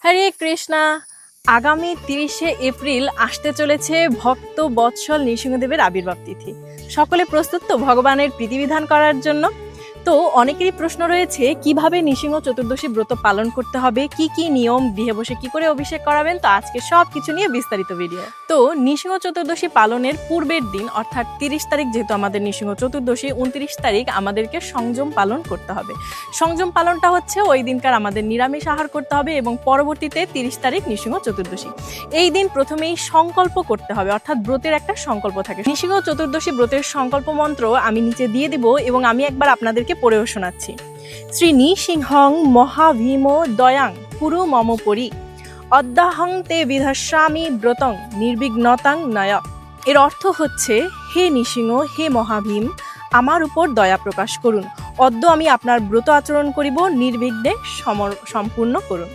হরে কৃষ্ণা। আগামী 30শে এপ্রিল আসতে চলেছে ভক্ত বৎসল নৃসিংহদেবের আবির্ভাব তিথি। সকলে প্রস্তুত তো ভগবানের প্রীতিবিধান করার জন্য? তো অনেকেরই প্রশ্ন রয়েছে কিভাবে নৃসিংহ চতুর্দশী ব্রত পালন করতে হবে, কি কি নিয়ম, গৃহে বসে কি করে অভিষেক করাবেন। তো আজকে সব কিছু নিয়ে বিস্তারিত ভিডিও। তো নৃসিংহ চতুর্দশী পালনের পূর্বের দিন অর্থাৎ 30 তারিখ যেহেতু আমাদের নৃসিংহ চতুর্দশী, 29 তারিখ আমাদেরকে সংযম পালন করতে হবে। সংযম পালনটা হচ্ছে ওই দিনকার আমাদের নিরামিষ আহার করতে হবে এবং পরবর্তীতে 30 তারিখ নৃসিংহ চতুর্দশী। এই দিন প্রথমেই সংকল্প করতে হবে, অর্থাৎ ব্রতের একটা সংকল্প থাকে। নৃসিংহ চতুর্দশী ব্রতের সংকল্প মন্ত্র আমি নিচে দিয়ে দিব এবং আমি একবার আপনাদেরকে পড়েও শোনাচ্ছি। শ্রী নৃসিংহং মহাভীম দয়াং কুরু মম পরি অদ্যাহং তে বিধাস্বামী ব্রতং নির্বিঘ্নতাং নয়। এর অর্থ হচ্ছে, হে নৃসিংহ, হে মহাভীম, আমার উপর দয়া প্রকাশ করুন। অদ্য আমি আপনার ব্রত আচরণ করিব, নির্বিঘ্নে সম্পূর্ণ করুন।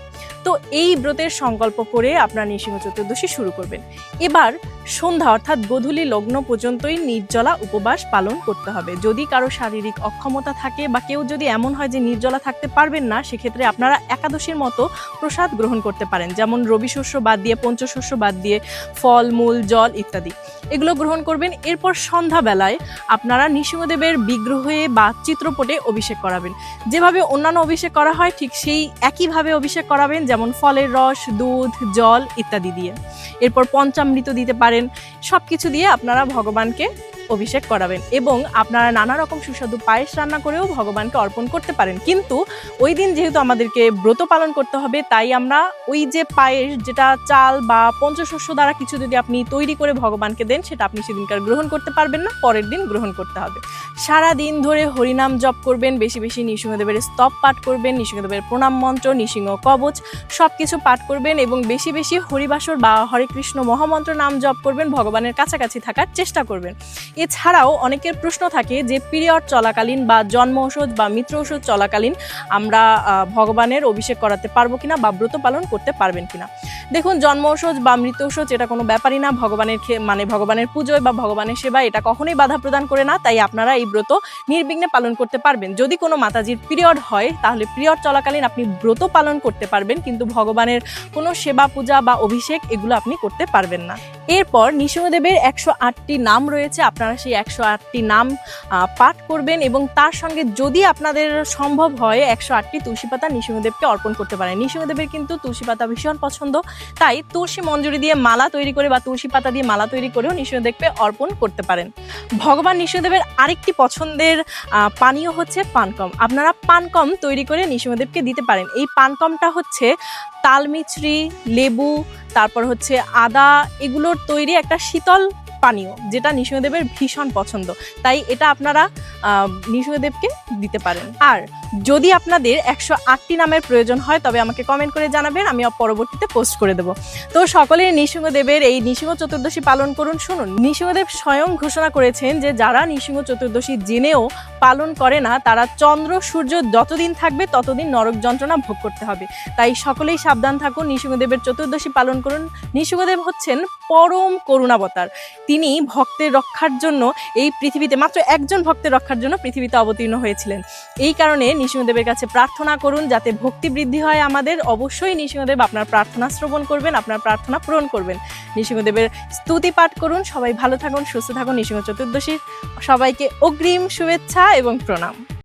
তো এই ব্রতের সংকল্প করে আপনার নৃসিংহ চতুর্দশী শুরু করবেন। এবার সন্ধ্যা অর্থাৎ গোধূলি লগ্ন পর্যন্তই নির্জলা উপবাস পালন করতে হবে। যদি কারো শারীরিক অক্ষমতা থাকে বা কেউ যদি এমন হয় যে নির্জলা থাকতে পারবেন না, সেক্ষেত্রে আপনারা একাদশীর মতো প্রসাদ গ্রহণ করতে পারেন, যেমন রবি শস্য বাদ দিয়ে, পঞ্চশস্য বাদ দিয়ে, ফল মূল জল ইত্যাদি এগুলো গ্রহণ করবেন। এরপর সন্ধ্যাবেলায় আপনারা নৃসিংহদেবের বিগ্রহে বা চিত্রপটে অভিষেক করাবেন। যেভাবে অন্যান্য অভিষেক করা হয় ঠিক সেই একইভাবে অভিষেক করাবেন, যেমন ফলের রস, দুধ, জল ইত্যাদি দিয়ে। এরপর পঞ্চামৃত দিতে পারেন। সবকিছু দিয়ে আপনারা ভগবানকে অভিষেক করাবেন এবং আপনারা নানা রকম সুস্বাদু পায়েস রান্না করেও ভগবানকে অর্পণ করতে পারেন। কিন্তু ওই দিন যেহেতু আমাদেরকে ব্রত পালন করতে হবে, তাই আমরা ওই যে পায়েস, যেটা চাল বা পঞ্চশস্য দ্বারা কিছু যদি আপনি তৈরি করে ভগবানকে দেন, সেটা আপনি সেদিনকার গ্রহণ করতে পারবেন না, পরের দিন গ্রহণ করতে হবে। সারা দিন ধরে হরিনাম জপ করবেন, বেশি বেশি নৃসিংহদেবের স্তব পাঠ করবেন, নৃসিংহদেবের প্রণাম মন্ত্র, নৃসিংহ কবচ সবকিছু পাঠ করবেন এবং বেশি বেশি হরিবাসর বা হরে কৃষ্ণ মহামন্ত্র নাম জপ করবেন, ভগবানের কাছাকাছি থাকার চেষ্টা করবেন। এছাড়াও অনেকের প্রশ্ন থাকে যে পিরিয়ড চলাকালীন বা জন্ম ঔষধ বা মিত্র ঔষধ চলাকালীন আমরা ভগবানের অভিষেক করাতে পারবো কিনা বা ব্রত পালন করতে পারবেন কিনা। দেখুন, জন্ম ঔষধ বা মৃত্যু ঔষধ এটা কোনো ব্যাপারই না। ভগবানের পুজোয় বা ভগবানের সেবায় এটা কখনোই বাধা প্রদান করে না। তাই আপনারা এই ব্রত নির্বিঘ্নে পালন করতে পারবেন। যদি কোনো মাতাজির পিরিয়ড হয়, তাহলে পিরিয়ড চলাকালীন আপনি ব্রত পালন করতে পারবেন, কিন্তু ভগবানের কোনো সেবা পূজা বা অভিষেক এগুলো আপনি করতে পারবেন না। এরপর নৃসিংহদেবের 108টি নাম রয়েছে, আপনারা সেই 108টি নাম পাঠ করবেন এবং তার সঙ্গে যদি আপনাদের সম্ভব হয় 108টি তুলসী পাতা নৃসিংহদেবকে অর্পণ করতে পারেন। নৃসিংহদেবের কিন্তু তুলসী পাতা ভীষণ পছন্দ, তাই তুলসী মঞ্জুরি দিয়ে মালা তৈরি করে বা তুলসী পাতা দিয়ে মালা তৈরি করেও নৃসিংহদেবকে অর্পণ করতে পারেন। ভগবান নৃসিংহদেবের আরেকটি পছন্দের পানীয় হচ্ছে পানকম। আপনারা পানকম তৈরি করে নৃসিংহদেবকে দিতে পারেন। এই পানকমটা হচ্ছে তালমিছরি, লেবু, তারপর হচ্ছে আদা, এগুলোর তৈরি একটা শীতল পানীয়, যেটা নৃসিংহদেবের ভীষণ পছন্দ। তাই এটা আপনারা নৃসিংহদেবকে দিতে পারেন। আর যদি আপনাদের 108টি নামের প্রয়োজন হয়, তবে আমাকে কমেন্ট করে জানাবেন, আমি পরবর্তীতে পোস্ট করে দেব। তো সকলে নৃসিংহদেবের এই নৃসিংহ চতুর্দশী পালন করুন। শুনুন, নৃসিংহদেব স্বয়ং ঘোষণা করেছেন যে যারা নৃসিংহ চতুর্দশী জেনেও পালন করে না, তারা চন্দ্র সূর্য যতদিন থাকবে ততদিন নরক যন্ত্রণা ভোগ করতে হবে। তাই সকলেই সাবধান থাকুন, নৃসিংহদেবের চতুর্দশী পালন করুন। নৃসিংহদেব হচ্ছেন পরম করুণাবতার। তিনি ভক্তের রক্ষার জন্য এই পৃথিবীতে, মাত্র একজন ভক্তের রক্ষার জন্য পৃথিবীতে অবতীর্ণ হয়েছিলেন। এই কারণে নৃসিংহদেবের কাছে প্রার্থনা করুন যাতে ভক্তি বৃদ্ধি হয় আমাদের। অবশ্যই নৃসিংহদেব আপনার প্রার্থনা শ্রবণ করবেন, আপনার প্রার্থনা পূরণ করবেন। নৃসিংহদেবের স্তুতি পাঠ করুন। সবাই ভালো থাকুন, সুস্থ থাকুন। নৃসিংহ চতুর্দশীর সবাইকে অগ্রিম শুভেচ্ছা এবং প্রণাম।